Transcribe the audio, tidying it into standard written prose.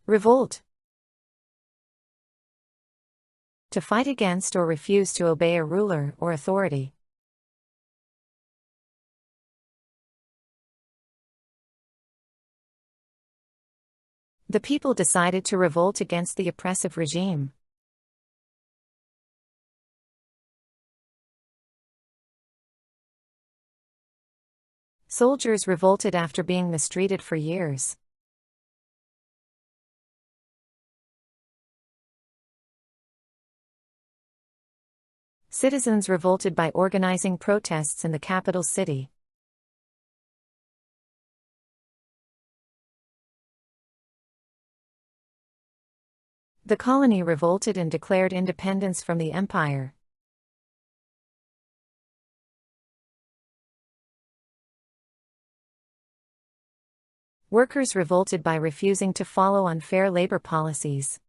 Revolt. To fight against or refuse to obey a ruler or authority. The people decided to revolt against the oppressive regime. Soldiers revolted after being mistreated for years. Citizens revolted by organizing protests in the capital city. The colony revolted and declared independence from the empire. Workers revolted by refusing to follow unfair labor policies.